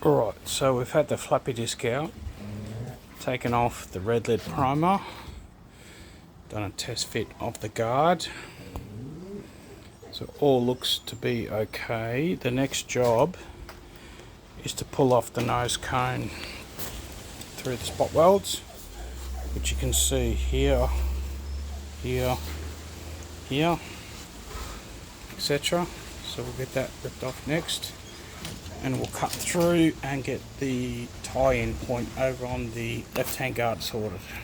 Alright, so we've had the floppy disk out, taken off the red lead primer, done a test fit of the guard, so all looks to be okay. The next job is to pull off the nose cone through the spot welds, which you can see here, here, here, etc. So we'll get that ripped off next, and we'll cut through and get the tie-in point over on the left hand guard sorted.